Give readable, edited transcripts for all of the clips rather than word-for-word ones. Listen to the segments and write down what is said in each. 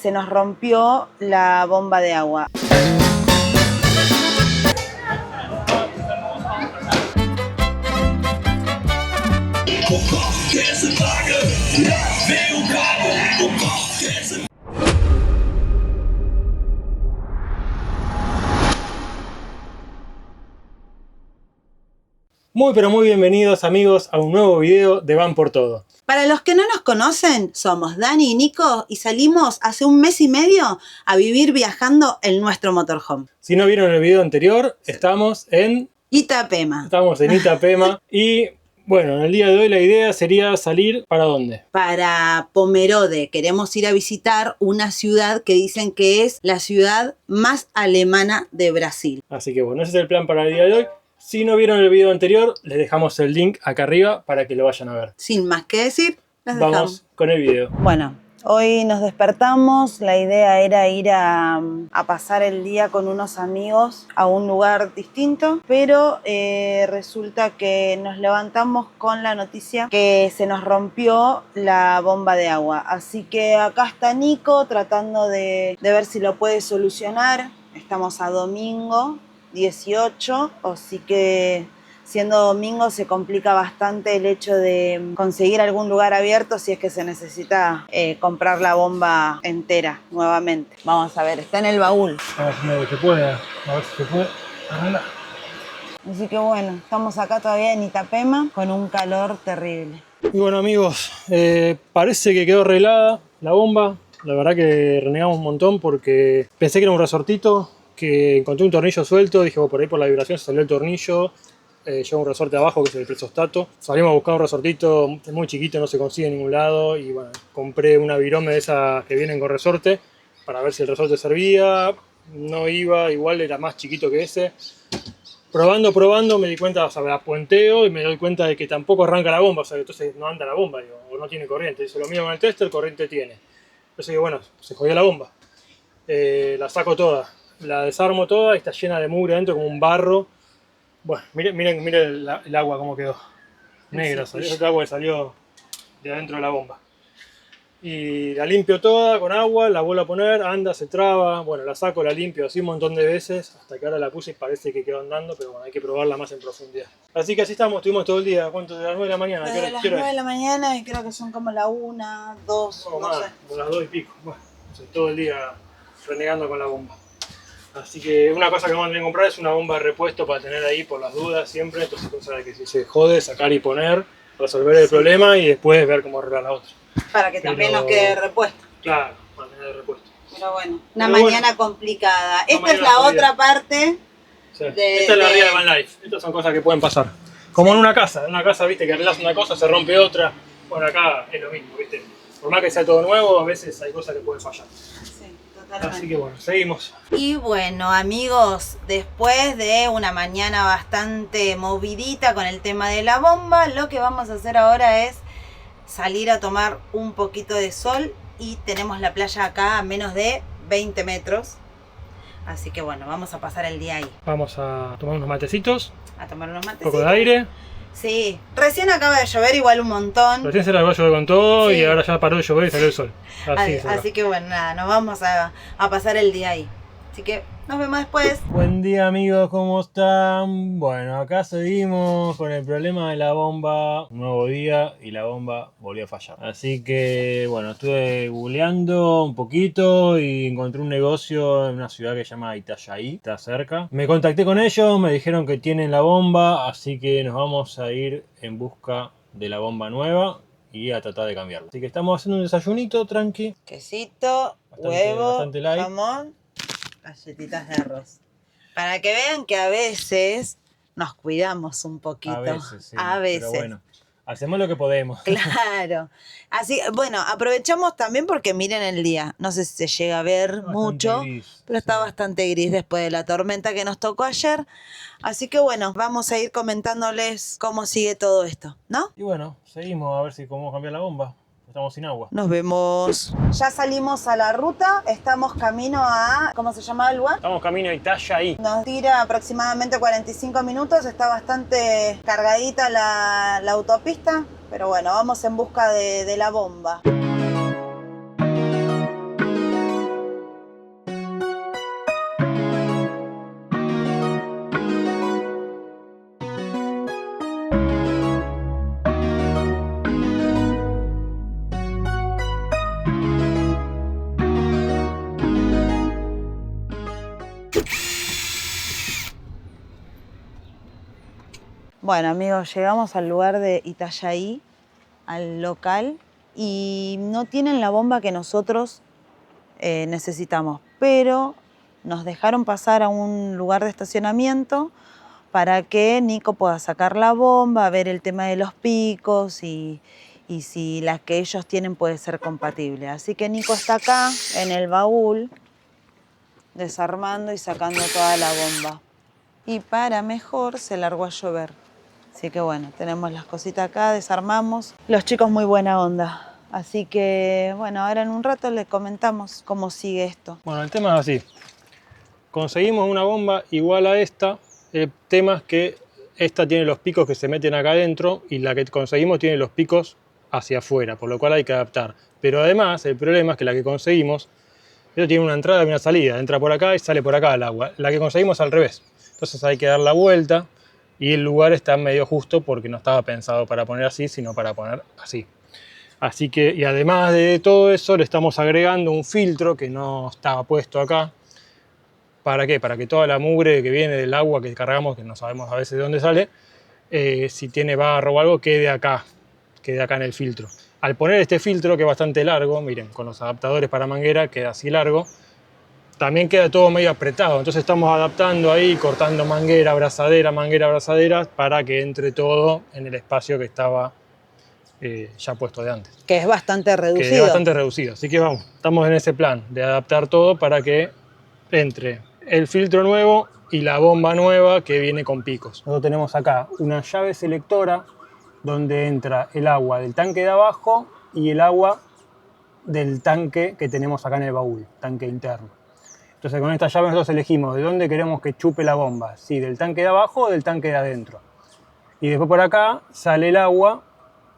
Se nos rompió la bomba de agua. Muy pero muy bienvenidos amigos a un nuevo video de Van por Todo. Para los que no nos conocen, somos Dani y Nico y salimos hace un mes y medio a vivir viajando en nuestro motorhome. Si no vieron el video anterior, estamos en Itapema. Itapema y bueno, en el día de hoy la idea sería salir ¿para dónde? Para Pomerode. Queremos ir a visitar una ciudad que dicen que es la ciudad más alemana de Brasil. Así que bueno, ese es el plan para el día de hoy. Si no vieron el video anterior, les dejamos el link acá arriba para que lo vayan a ver. Sin más que decir, les dejamos. Vamos con el video. Bueno, hoy nos despertamos. La idea era ir a pasar el día con unos amigos a un lugar distinto, pero resulta que nos levantamos con la noticia que se nos rompió la bomba de agua. Así que acá está Nico tratando de ver si lo puede solucionar. Estamos a domingo 18, así que siendo domingo se complica bastante el hecho de conseguir algún lugar abierto si es que se necesita comprar la bomba entera nuevamente. Vamos a ver, está en el baúl. A ver si se puede, a ver si se puede. Así que bueno, estamos acá todavía en Itapema con un calor terrible. Y bueno amigos, parece que quedó arreglada la bomba. La verdad que renegamos un montón porque pensé que era un resortito, que encontré un tornillo suelto, dije por ahí por la vibración se salió el tornillo. Lleva un resorte abajo que es el presostato. Salimos a buscar un resortito muy chiquito, no se consigue en ningún lado y bueno, compré una virome de esas que vienen con resorte para ver si el resorte servía. No iba, igual era más chiquito que ese. Probando me di cuenta, o sea, la puenteo y me doy cuenta de que tampoco arranca la bomba, o sea, que entonces no anda la bomba, digo, o no tiene corriente. Dice, lo mío con el tester, corriente tiene. Entonces digo, bueno, se jodió la bomba. La saco toda, la desarmo toda y está llena de mugre adentro como un barro. Bueno, miren el agua como quedó. Negra, salió el agua que salió de adentro de la bomba. Y la limpio toda con agua, la vuelvo a poner, anda, se traba. Bueno, la saco, la limpio así un montón de veces, hasta que ahora la puse y parece que quedó andando, pero bueno, hay que probarla más en profundidad. Así que así estuvimos todo el día. ¿Cuánto? De las 9 de la mañana. Desde las 9 de la mañana y creo que son como la 1, 2, no sé. Como las 2 y pico. Bueno, todo el día renegando con la bomba. Así que una cosa que vamos a tener que comprar es una bomba de repuesto para tener ahí por las dudas siempre. Entonces, cosa de que si se jode, sacar y poner, resolver el problema y después ver cómo arreglar la otra. Para que también nos quede repuesto. Claro, para tener de repuesto. Pero bueno, una mañana complicada. Esta es la otra parte. Sí. Esta es la realidad de Van Life. Estas son cosas que pueden pasar. Como en una casa, viste que arreglas una cosa, se rompe otra. Bueno, acá es lo mismo, viste. Por más que sea todo nuevo, a veces hay cosas que pueden fallar. Así que bueno, seguimos. Y bueno amigos, después de una mañana bastante movidita con el tema de la bomba, lo que vamos a hacer ahora es salir a tomar un poquito de sol y tenemos la playa acá a menos de 20 metros. Así que bueno, vamos a pasar el día ahí. Vamos a tomar unos matecitos. Un poco de aire. Sí, recién acaba de llover igual un montón. Recién se largó a llover con todo y ahora ya paró de llover y salió el sol. Así que bueno, nada, nos vamos a pasar el día ahí. Así que nos vemos después. Buen día amigos, ¿cómo están? Bueno, acá seguimos con el problema de la bomba. Un nuevo día y la bomba volvió a fallar. Así que bueno, estuve googleando un poquito y encontré un negocio en una ciudad que se llama Itajaí, está cerca. Me contacté con ellos, me dijeron que tienen la bomba, así que nos vamos a ir en busca de la bomba nueva y a tratar de cambiarla. Así que estamos haciendo un desayunito tranqui. Quesito, huevo, jamón, galletitas de arroz. Para que vean que a veces nos cuidamos un poquito. A veces, sí. A veces. Pero bueno, hacemos lo que podemos. Claro. Así, bueno, aprovechamos también porque miren el día. No sé si se llega a ver mucho, gris, pero está bastante gris después de la tormenta que nos tocó ayer. Así que bueno, vamos a ir comentándoles cómo sigue todo esto, ¿no? Y bueno, seguimos a ver si podemos cambiar la bomba. Estamos sin agua. Nos vemos. Ya salimos a la ruta, estamos camino a... ¿Cómo se llama el lugar? Estamos camino a Itajaí. Nos tira aproximadamente 45 minutos, está bastante cargadita la autopista, pero bueno, vamos en busca de la bomba. Bueno, amigos, llegamos al lugar de Itajaí, al local, y no tienen la bomba que nosotros necesitamos, pero nos dejaron pasar a un lugar de estacionamiento para que Nico pueda sacar la bomba, ver el tema de los picos y si las que ellos tienen puede ser compatible. Así que Nico está acá en el baúl, desarmando y sacando toda la bomba. Y para mejor se largó a llover. Así que bueno, tenemos las cositas acá, desarmamos. Los chicos muy buena onda. Así que bueno, ahora en un rato les comentamos cómo sigue esto. Bueno, el tema es así. Conseguimos una bomba igual a esta. El tema es que esta tiene los picos que se meten acá adentro y la que conseguimos tiene los picos hacia afuera, por lo cual hay que adaptar. Pero además, el problema es que la que conseguimos, ella tiene una entrada y una salida. Entra por acá y sale por acá el agua. La que conseguimos al revés. Entonces hay que dar la vuelta y el lugar está medio justo porque no estaba pensado para poner así, sino para poner así. Así que, y además de todo eso, le estamos agregando un filtro que no estaba puesto acá. ¿Para qué? Para que toda la mugre que viene del agua que cargamos, que no sabemos a veces de dónde sale, si tiene barro o algo, quede acá en el filtro. Al poner este filtro, que es bastante largo, miren, con los adaptadores para manguera, queda así largo, también queda todo medio apretado. Entonces estamos adaptando ahí, cortando manguera, abrazadera, para que entre todo en el espacio que estaba ya puesto de antes. Que es bastante reducido. Que es bastante reducido. Así que vamos, estamos en ese plan de adaptar todo para que entre el filtro nuevo y la bomba nueva que viene con picos. Nosotros tenemos acá una llave selectora donde entra el agua del tanque de abajo y el agua del tanque que tenemos acá en el baúl, tanque interno. Entonces con esta llave nosotros elegimos de dónde queremos que chupe la bomba, si del tanque de abajo o del tanque de adentro. Y después por acá sale el agua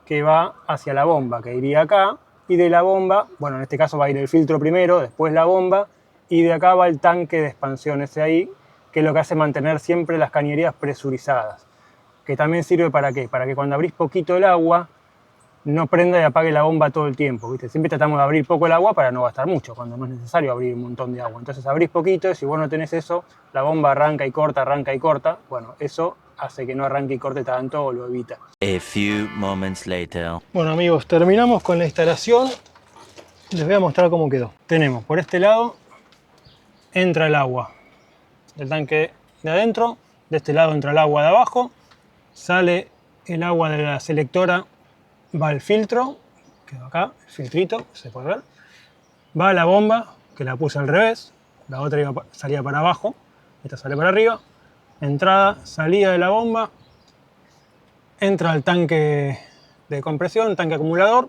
que va hacia la bomba, que iría acá, y de la bomba, bueno, en este caso va a ir el filtro primero, después la bomba, y de acá va el tanque de expansión ese ahí, que es lo que hace mantener siempre las cañerías presurizadas. Que también sirve para ¿qué? Para que cuando abrís poquito el agua, no prenda y apague la bomba todo el tiempo, ¿viste? Siempre tratamos de abrir poco el agua para no gastar mucho, cuando no es necesario abrir un montón de agua. Entonces abrís poquito y si vos no tenés eso, la bomba arranca y corta. Bueno, eso hace que no arranque y corte tanto o lo evita. A few moments later. Bueno amigos, terminamos con la instalación. Les voy a mostrar cómo quedó. Tenemos por este lado, entra el agua del tanque de adentro, de este lado entra el agua de abajo, sale el agua de la selectora, va al filtro, quedó acá, el filtrito, se puede ver, va a la bomba, que la puse al revés, la otra salía para abajo, esta sale para arriba, entrada, salida de la bomba, entra al tanque de compresión, tanque acumulador,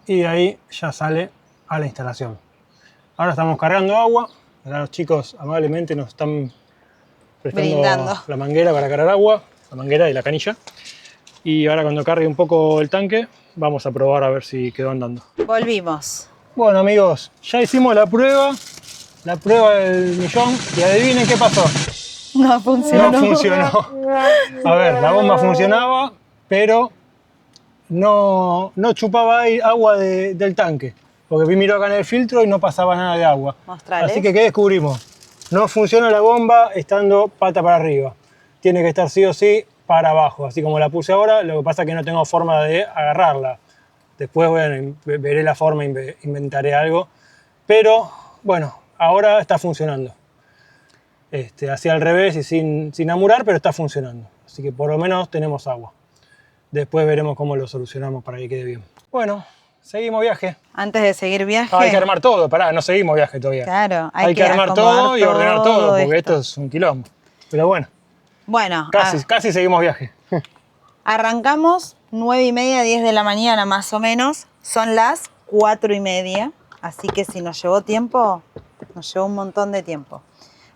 y de ahí ya sale a la instalación. Ahora estamos cargando agua, ahora los chicos amablemente nos están prestando brindando la manguera para cargar agua, la manguera y la canilla. Y ahora cuando cargue un poco el tanque, vamos a probar a ver si quedó andando. Volvimos. Bueno amigos, ya hicimos la prueba del millón, y adivinen qué pasó. No funcionó. No funcionó. A ver, la bomba funcionaba, pero no chupaba agua del tanque. Porque miró acá en el filtro y no pasaba nada de agua. Mostrales. Así que, ¿qué descubrimos? No funciona la bomba estando pata para arriba. Tiene que estar sí o sí para abajo, así como la puse ahora. Lo que pasa es que no tengo forma de agarrarla. Después, bueno, veré la forma, inventaré algo. Pero, bueno, ahora está funcionando. Así al revés y sin amurar, pero está funcionando. Así que por lo menos tenemos agua. Después veremos cómo lo solucionamos para que quede bien. Bueno, seguimos viaje. Antes de seguir viaje... Hay que armar todo, pará, no seguimos viaje todavía. Claro, hay que armar todo y ordenar todo, porque esto es un quilombo. Pero bueno, casi seguimos viaje. Arrancamos 9:30, 10 de la mañana más o menos. Son las 4:30, así que si nos llevó tiempo, nos llevó un montón de tiempo.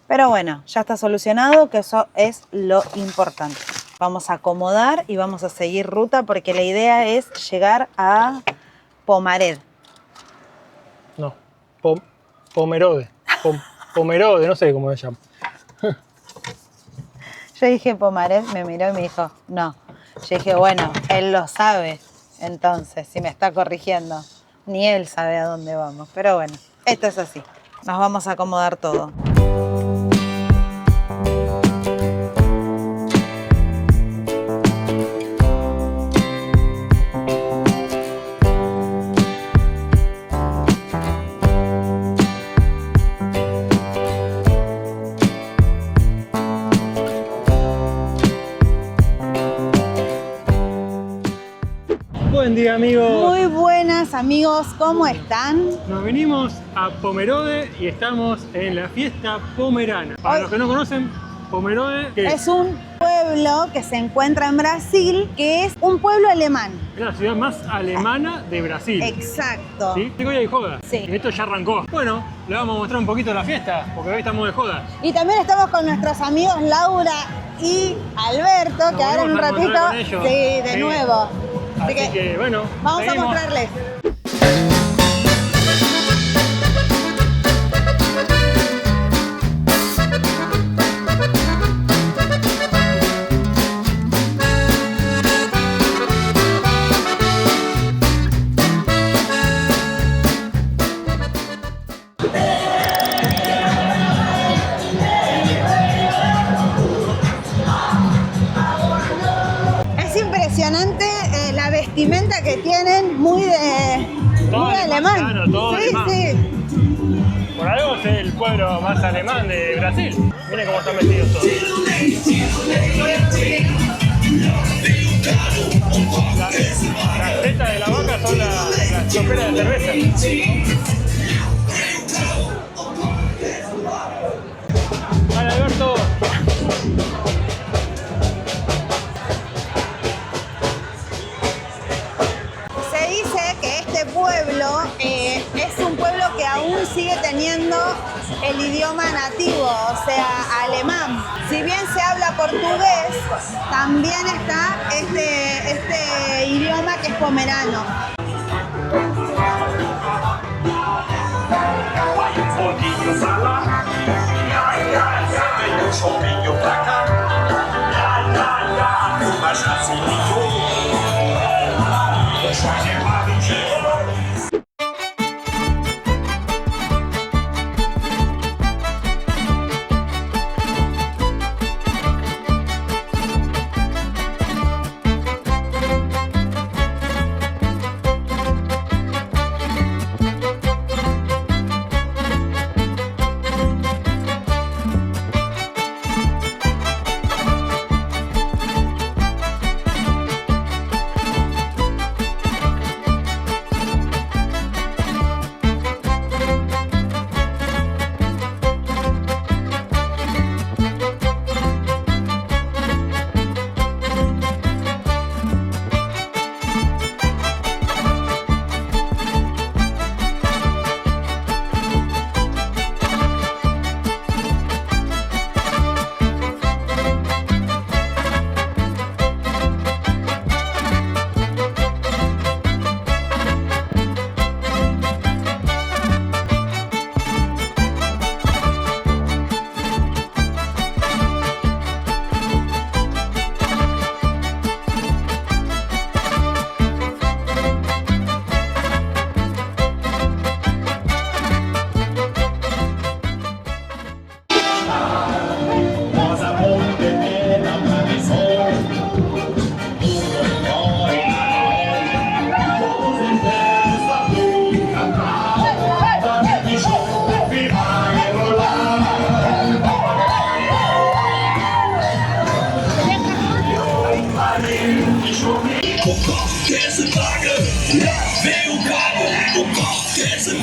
Pero bueno, ya está solucionado, que eso es lo importante. Vamos a acomodar y vamos a seguir ruta porque la idea es llegar a Pomared. No, Pomerode. Pomerode, no sé cómo se llama. Yo dije Pomared, me miró y me dijo, no. Yo dije, bueno, él lo sabe, entonces, si me está corrigiendo. Ni él sabe a dónde vamos, pero bueno, esto es así. Nos vamos a acomodar todo. día, amigos. Muy buenas, amigos, ¿cómo están? Nos vinimos a Pomerode y estamos en la fiesta pomerana. Para Hoy- los que no conocen, Pomerode Es un pueblo que se encuentra en Brasil, que es un pueblo alemán. es la ciudad más alemana de Brasil. Exacto. ¿Sí? Hoy hay joda. Sí. Y esto ya arrancó. Bueno, le vamos a mostrar un poquito de la fiesta, porque hoy estamos de joda. Y también estamos con nuestros amigos Laura y Alberto, que Nos ahora en un volvemos a ratito, encontrar con ellos. sí, de Sí. nuevo. Así que, bueno, vamos seguimos. a mostrarles. Es impresionante la vestimenta que tienen, muy Todo muy alemán, alemán. claro, todo sí, alemán. sí. Por algo es el pueblo más alemán de Brasil. Miren cómo están vestidos todos. Las tetas de la vaca son las choperas de cerveza. Dale, Alberto. Se dice que este pueblo es un pueblo que aún sigue teniendo el idioma nativo, o sea, alemán. Si bien se habla portugués, también está este idioma que es pomerano. Pouquinho pra lá, vem um pouquinho pra cá, mas já se ligou, já levava em dia. Rosa ponte nella tradição, os internos da vida, também de chove vai rolar. Esse traga, vem o carro, o corte, esse...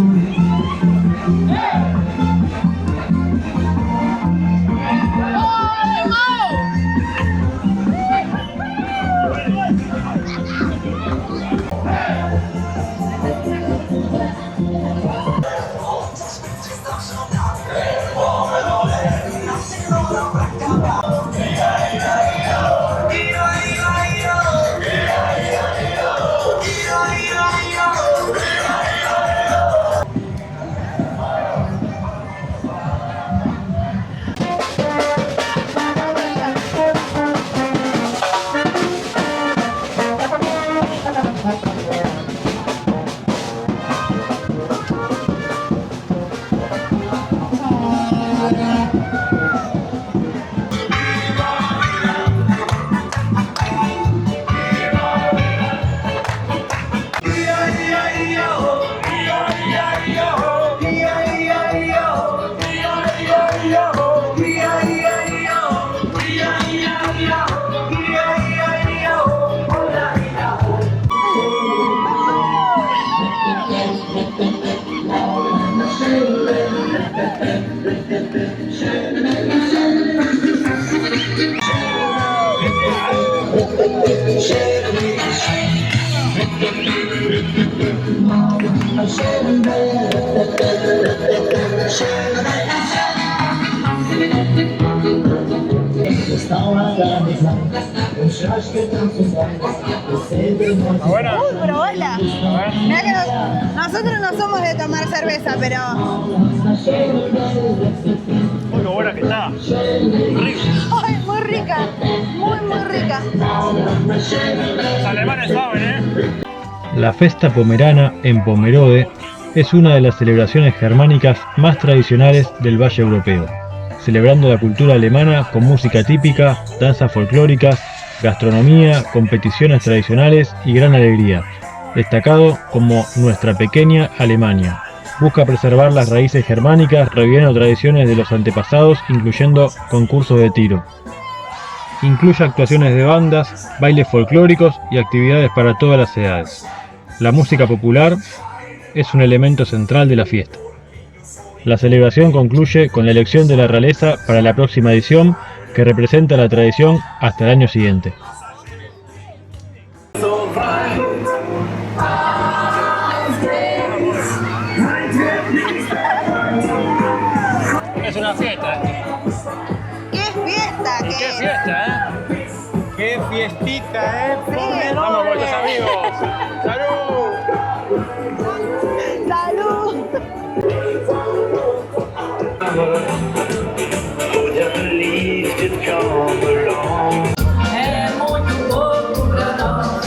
Buena. Uy, probala. Mirá que nosotros no somos de tomar cerveza, pero Uy, qué buena que está. ay, muy rica, muy rica. Los alemanes saben, La Festa Pomerana en Pomerode es una de las celebraciones germánicas más tradicionales del Valle Europeo, celebrando la cultura alemana con música típica, danzas folclóricas, gastronomía, competiciones tradicionales y gran alegría, destacado como Nuestra Pequeña Alemania. Busca preservar las raíces germánicas, reviviendo tradiciones de los antepasados, incluyendo concursos de tiro. Incluye actuaciones de bandas, bailes folclóricos y actividades para todas las edades. La música popular es un elemento central de la fiesta. La celebración concluye con la elección de la realeza para la próxima edición, que representa la tradición hasta el año siguiente. Es una fiesta. ¡Qué fiesta! ¡Qué fiesta, ¡Qué fiestita, Sí. Vamos con nuestros amigos. ¡Salud! ¡Salud! É muito louco pra nós.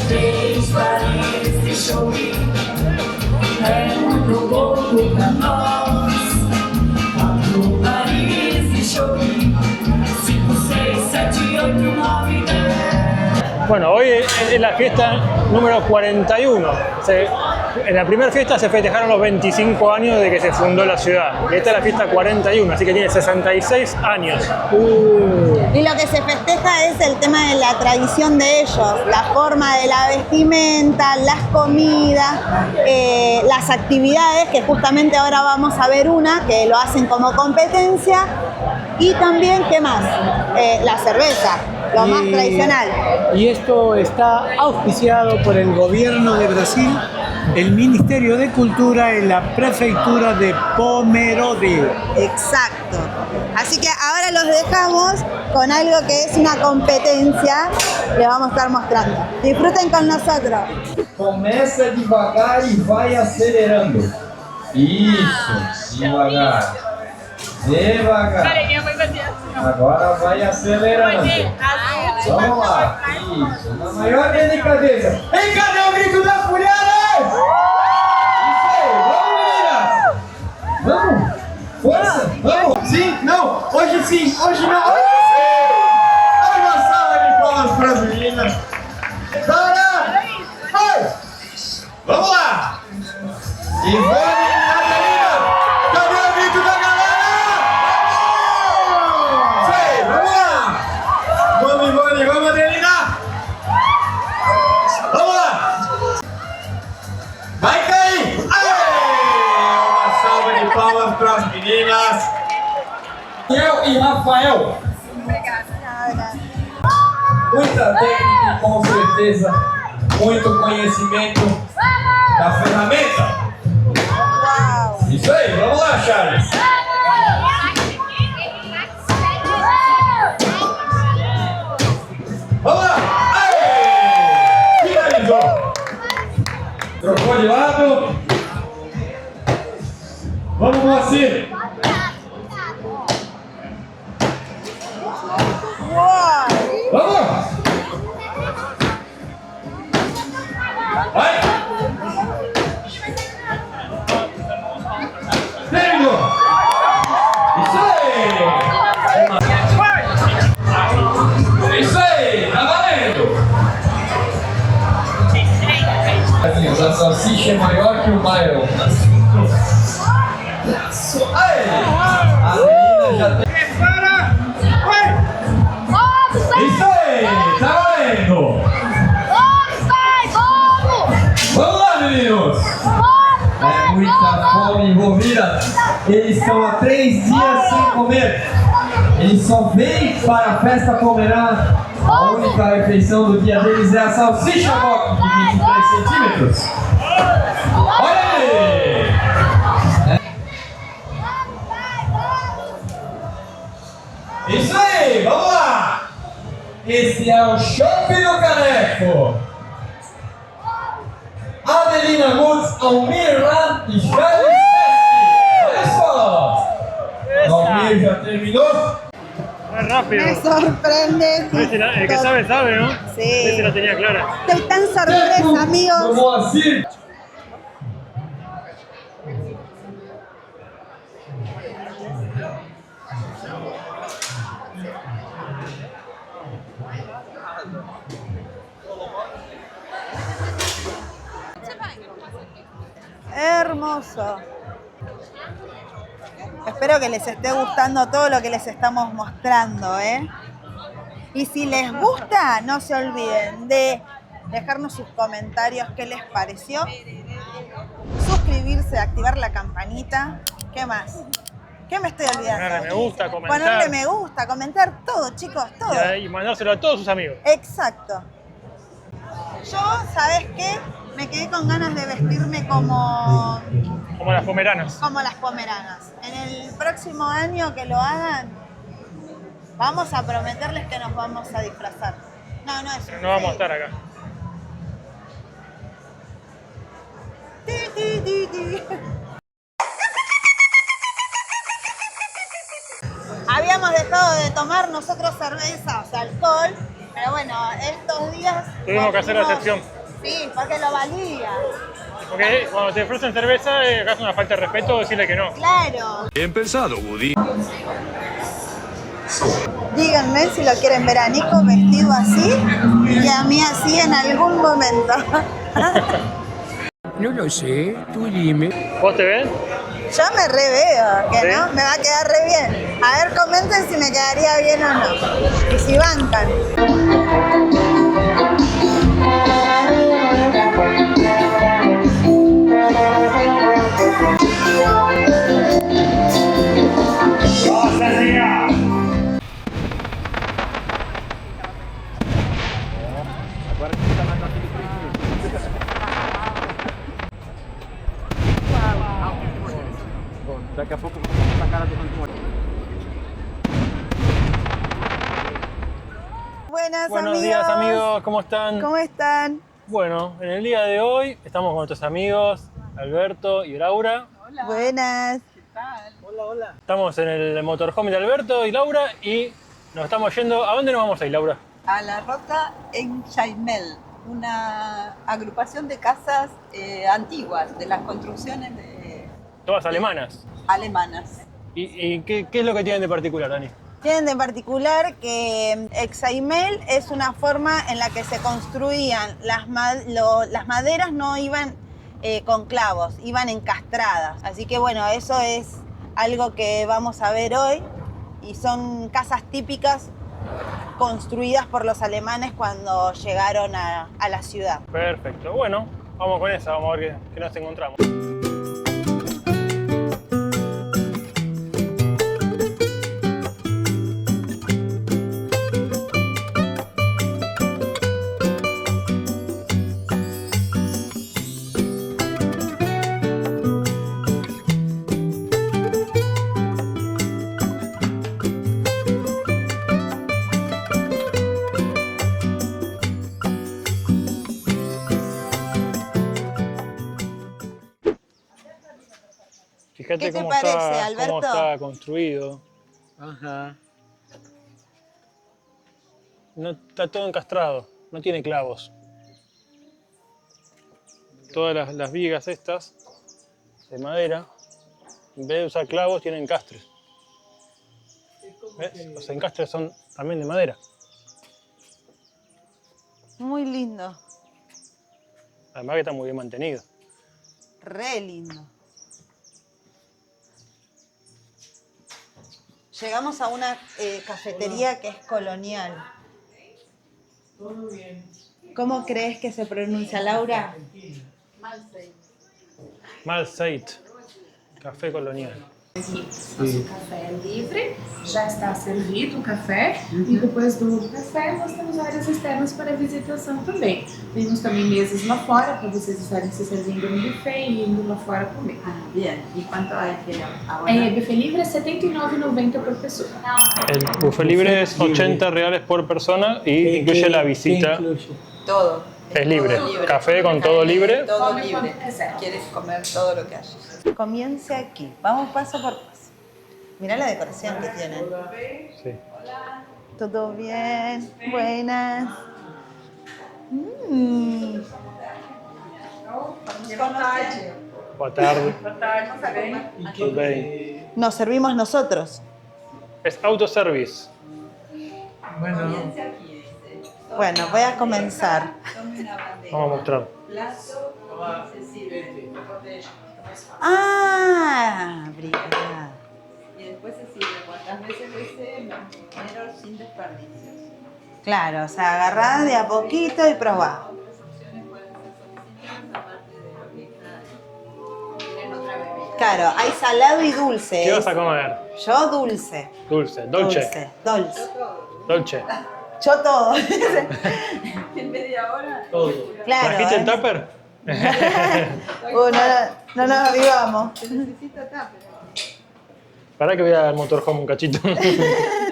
3 Paris deixou ir. É muito louco pra nós. 4 Paris deixou ir. 5, 6, 7, 8, 9, 10. Bueno, hoy es la fiesta número 41. En la primera fiesta se festejaron los 25 años de que se fundó la ciudad. Esta es la fiesta 41, así que tiene 66 años. Y lo que se festeja es el tema de la tradición de ellos, la forma de la vestimenta, las comidas, las actividades, que justamente ahora vamos a ver una, que lo hacen como competencia, y también, ¿qué más? La cerveza, lo más tradicional. Y esto está auspiciado por el gobierno de Brasil, el Ministerio de Cultura y la Prefectura de Pomerode. Exacto. Así que ahora los dejamos con algo que es una competencia, le vamos a estar mostrando. Disfruten con nosotros. Começa devagar e vai acelerando. Isso, devagar. Devagar. Agora vai acelerando. Vamos lá. Isso, na maior delicadeza. Ei, cadê o grito das mulheres? Isso aí, vamos, meninas. Vamos. Força, vamos. Sim, não. Hoje sim, hoje não. Hoje sim. Olha uma salva de palmas para as meninas. Para! Vai! Vamos lá! Ivone e Catarina! Cadê o grito da galera? Vamos! Isso aí, vamos lá! Vamos, Ivone, vamos, Adelina! Vamos lá! Vai cair! Aê! Uma salva de palmas para as meninas! Eu e Rafael! Muita técnica, com certeza, muito conhecimento da ferramenta. Isso aí, vamos lá, Charles. Vamos lá! Aê! Finalizou! Trocou de lado. Vamos, Moacir! Vamos! Vai! Terminou! Isso aí! Isso aí! Tá valendo! A salsicha é maior que o Byron. Aí! Movida, eles estão há 3 dias sem comer. Eles só vêm para a festa Pomerana. A única refeição do dia deles é a salsicha box de 23 centímetros. Olha aí! Isso aí, vamos lá! Esse é o Chopp do Caneco. Adelina Mutz, Almir Ram e Charles Pesky. Olha só! Almir já terminou? Es rápido. Me sorprende. El que sabe, sabe, ¿no? Sí. Ese la tenía clara. Estoy tan sorpresa, amigos. Como assim? Hermoso. Espero que les esté gustando todo lo que les estamos mostrando, ¿eh? Y si les gusta, no se olviden de dejarnos sus comentarios, qué les pareció, suscribirse, activar la campanita. ¿Qué más? ¿Qué me estoy olvidando? Ponerle me gusta, comentar. Ponerle me gusta, comentar todo, chicos, todo. Y mandárselo a todos sus amigos. Exacto. Yo, ¿sabes qué? Me quedé con ganas de vestirme como Como las pomeranas. las pomeranas. En el próximo año que lo hagan, vamos a prometerles que nos vamos a disfrazar. No, no es un No vamos a sí. estar acá. Ti, ti, ti, ti. Habíamos dejado de tomar nosotros cerveza, o sea, alcohol, pero bueno, estos días... Tuvimos que hacer la excepción. Sí, porque lo valía. Porque cuando te ofrecen cerveza, acá es una falta de respeto decirle que no. Claro. Bien pensado, Woody. Díganme si lo quieren ver a Nico vestido así y a mí así en algún momento. No lo sé, tú dime. ¿Vos te ves? Yo me reveo, que ¿Sí? no, me va a quedar re bien. A ver, comenten si me quedaría bien o no. Y si bancan. Daqui a pouco eu vou mostrar a cara do Antônio. Buenas, Buenos amigos. días, amigos, ¿cómo están? ¿Cómo están? Bueno, en el día de hoy estamos con nuestros amigos Alberto y Laura. Buenas. Estamos en el motorhome de Alberto y Laura y nos estamos yendo. ¿A dónde nos vamos a ir, Laura? A la Rota en Chaimel, una agrupación de casas antiguas, de las construcciones Todas alemanas. alemanas. ¿Y qué es lo que tienen de particular, Dani? Tienen de particular que Exaimel es una forma en la que se construían las maderas, no iban con clavos, iban encastradas. Así que bueno, eso es algo que vamos a ver hoy y son casas típicas construidas por los alemanes cuando llegaron a la ciudad. Perfecto, bueno, vamos con esa, vamos a ver qué nos encontramos. Fíjate ¿Qué te cómo parece, está, Alberto? cómo está construido. Ajá. No, está todo encastrado, no tiene clavos. Todas las vigas estas de madera, en vez de usar clavos, tienen encastres. ¿Ves? Los encastres son también de madera. Muy lindo, Además que está muy bien mantenido. re lindo. Llegamos a una cafetería que es colonial. ¿Cómo crees que se pronuncia, Laura? Malzeit. Café colonial. Nosso café é livre, já está servido o café e depois do café nós temos áreas externas para visitação também. Temos também mesas lá fora para vocês estarem se servindo no buffet e indo lá fora comer. Ah, bien. ¿Y cuánto hay que ahora? Buffet livre é R$ 79,90 por pessoa. El buffet libre es 80 reales por persona y incluye la visita. Todo. Es libre. Todo libre. Café con todo libre. Todo Come libre. cuando quiser. Quieres comer todo lo que hayas. Comience aquí. Vamos paso por paso. Mirá la decoración que tienen. Sí. ¿Todo bien? Buenas. Boa tarde. Tudo bem. Nos servimos nosotros. Es autoservice. Bueno, Comience aquí, dice. Bueno, voy a comenzar. Tome una bandeja. Vamos a mostrar. Plato y se sirve. Ah, brigada. Y después se sirve cuantas veces desee, pero sin desperdicios. Claro, o sea, agarrá de a poquito y probá. Otras opciones pueden ser solicitadas aparte de lo que está. Tienen otra bebida. Claro, hay salado y dulce. ¿Qué vas a comer? Yo dulce. Dulce, dolce. Dulce. Dolce. Yo todo. En media hora. Claro. ¿Trajiste el ¿eh? tupper? No nos avivamos. Se necesita tupper. Para que vea el motorhome un cachito.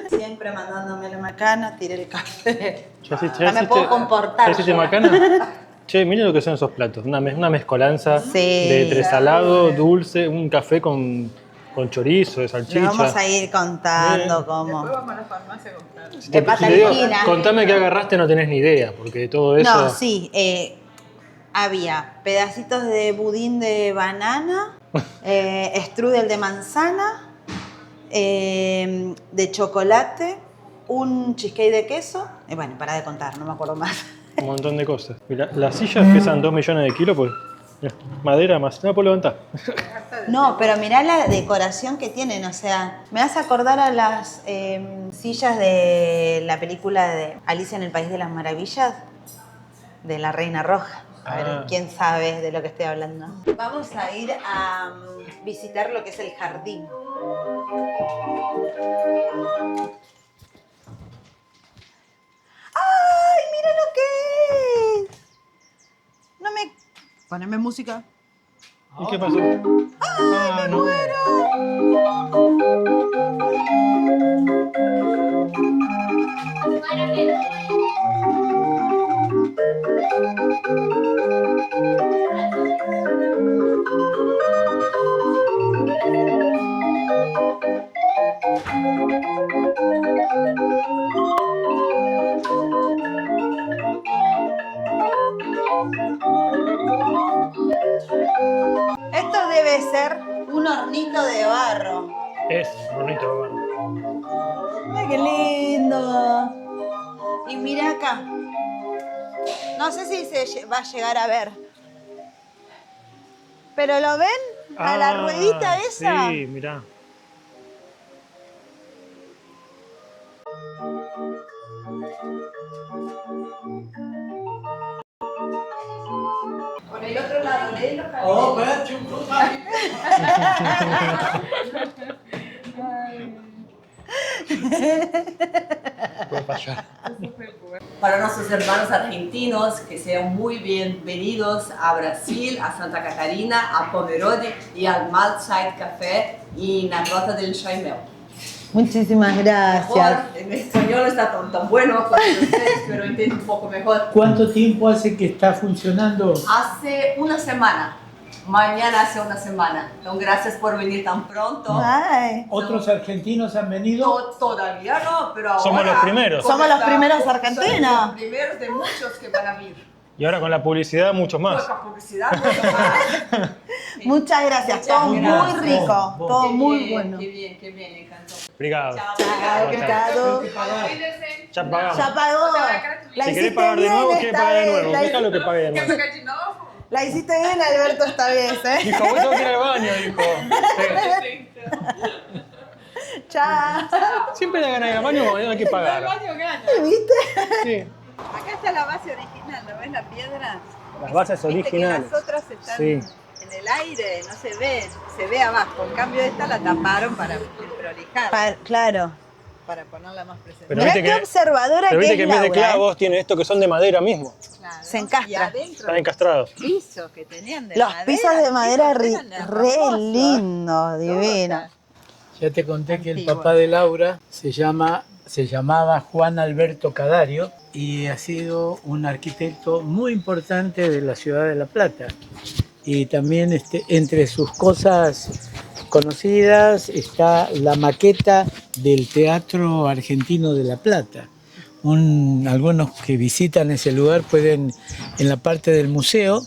Siempre mandándome la macana, tiré el café. Ya me puedo comportar ¿Ya hiciste yo. macana? Che, miren lo que son esos platos. Una mezcolanza Sí. de entre salado, dulce, un café con chorizo, de Le salchicha. vamos a ir contando Después cómo. vamos a la farmacia a comprar. Si de te pata digo, alpina. contame qué agarraste, no tenés ni idea, porque de todo eso. No, sí. Había pedacitos de budín de banana, strudel de manzana, de chocolate, un cheesecake de queso. Bueno, para de contar, no me acuerdo más. Un montón de cosas. Mirá, las sillas pesan 2 millones de kilos, pues. Mirá, madera más. No la puedo levantar. No, pero mirá la decoración que tienen, o sea, me hace acordar a las sillas de la película de Alicia en el País de las Maravillas, de la Reina Roja. A ver, ¿quién sabe de lo que estoy hablando? Vamos a ir a visitar lo que es el jardín. ¡Ay, mira lo que es! No me... Poneme música. ¿Y qué pasó? ¡Ay, me no. Esto debe ser un hornito de barro. Es bonito, bueno. ¡Ay, qué lindo! Y mira acá. No sé si se va a llegar a ver. ¿Pero lo ven? A la ruedita esa. Sí, mirá. Por el otro lado, lee los oh, carteles. Puede fallar. Para nuestros hermanos argentinos, que sean muy bienvenidos a Brasil, a Santa Catarina, a Pomerode y al Malzeit Café y la Rota del Chaimel. Muchísimas gracias. En español está tan bueno como ustedes, pero entiendo un poco mejor. ¿Cuánto tiempo hace que está funcionando? Hace una semana. Mañana hace una semana. Entonces, gracias por venir tan pronto. Ay. ¿Otros argentinos han venido? Todavía no, pero ahora... Somos los primeros. Somos los primeros argentinos. Somos los primeros de muchos que van a venir. Y ahora con la publicidad, muchos más. Con la publicidad, mucho más. Muchas gracias. Todo muy rico. Todo Qué muy bien, bueno. Qué bien, me encantó. Obrigado. Chao, obrigado. Ya pagamos. Ya pagó. La Si querés hiciste pagar de bien nuevo, esta ¿quieres pagar de vez. nuevo? Deja lo que pague de nuevo. La hiciste bien, Alberto, esta vez, ¿eh? Dijo, voy tengo que ir al baño, dijo. Sí. Chao. Siempre da ganas de ir al baño, hay que pagar. ¿Viste? Sí. Acá está la base original, ¿no ves la piedra? Las bases Viste que originales. las otras están Sí. en el aire no se ve abajo. En cambio esta la taparon para prolijar. Claro. Para ponerla más presente. Pero Mirá viste qué observadora pero que viste es que en vez de Laura, clavos tiene esto que son de madera mismo. Claro. Se encastra. Y adentro Están encastrados. los pisos que tenían de Los madera. pisos de madera eran re hermosos. lindos, divinos. Ya te conté que el Antiguo. papá de Laura se llamaba Juan Alberto Cadario y ha sido un arquitecto muy importante de la ciudad de La Plata. Y también entre sus cosas conocidas está la maqueta del Teatro Argentino de La Plata. Algunos que visitan ese lugar pueden, en la parte del museo,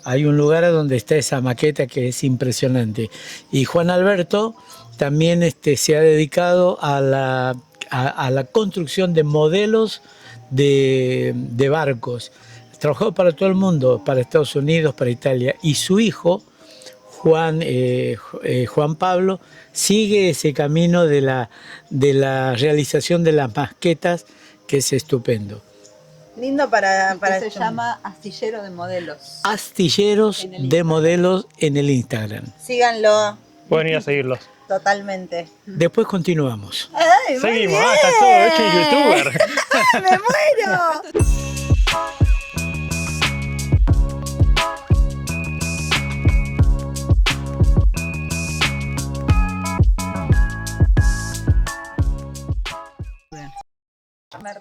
hay un lugar donde está esa maqueta que es impresionante. Y Juan Alberto también se ha dedicado a la construcción de modelos de barcos. Trabajó para todo el mundo, para Estados Unidos, para Italia. Y su hijo, Juan Pablo, sigue ese camino de la realización de las maquetas, que es estupendo. Lindo para Se esto. llama Astillero de Modelos. Astilleros de modelos en el Instagram. Síganlo Pueden ir a seguirlos. totalmente. Después continuamos. ¡Ay, muy Seguimos. bien! Está todo hecho en youtuber. ¡Me muero!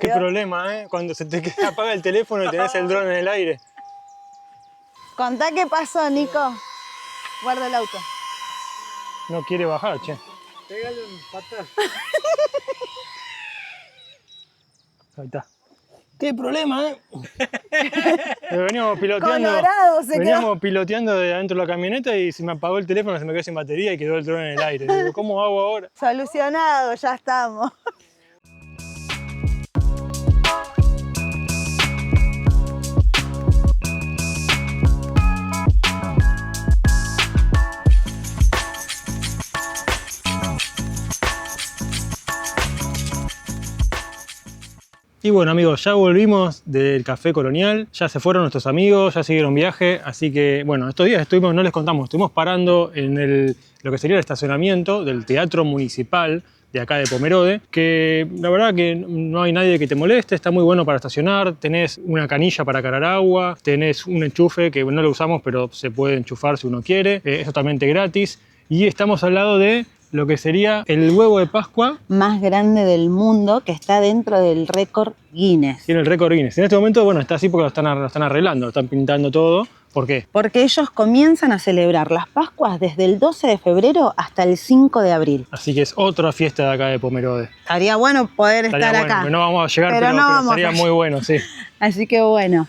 Qué problema, cuando se te apaga el teléfono y tenés el dron en el aire. Contá qué pasó, Nico. Guarda el auto. No quiere bajar, che. Pégale un patán. Ahí está. Qué problema, Veníamos piloteando. Colorado se Veníamos piloteando de adentro de la camioneta y se me apagó el teléfono, se me quedó sin batería y quedó el dron en el aire. Digo, ¿cómo hago ahora? Solucionado, ya estamos. Y bueno amigos, ya volvimos del Café Colonial, ya se fueron nuestros amigos, ya siguieron viaje, así que bueno, estos días no les contamos, estuvimos parando en lo que sería el estacionamiento del Teatro Municipal de acá de Pomerode, que la verdad que no hay nadie que te moleste, está muy bueno para estacionar, tenés una canilla para cargar agua, tenés un enchufe que no lo usamos pero se puede enchufar si uno quiere, es totalmente gratis, y estamos al lado de lo que sería el huevo de Pascua Más grande del mundo, que está dentro del récord Guinness. tiene el récord Guinness. En este momento, bueno, está así porque lo están arreglando, lo están pintando todo. ¿Por qué? Porque ellos comienzan a celebrar las Pascuas desde el 12 de febrero hasta el 5 de abril. Así que es otra fiesta de acá de Pomerode. Estaría bueno poder estar Estaría bueno, acá. no vamos a llegar, Pero pero, no pero vamos estaría a muy bueno, sí. Así que bueno,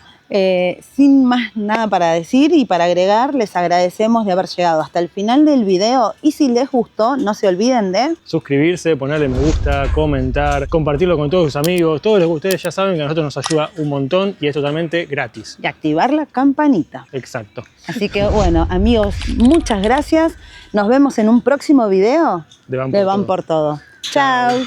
sin más nada para decir y para agregar, les agradecemos de haber llegado hasta el final del video y si les gustó, no se olviden de Suscribirse, ponerle me gusta, comentar, compartirlo con todos sus amigos. Todos los que ustedes ya saben que a nosotros nos ayuda un montón y es totalmente gratis. y activar la campanita. Exacto. Así que bueno, amigos, muchas gracias. Nos vemos en un próximo video De Van de por Van Todo. por Todo. Chao.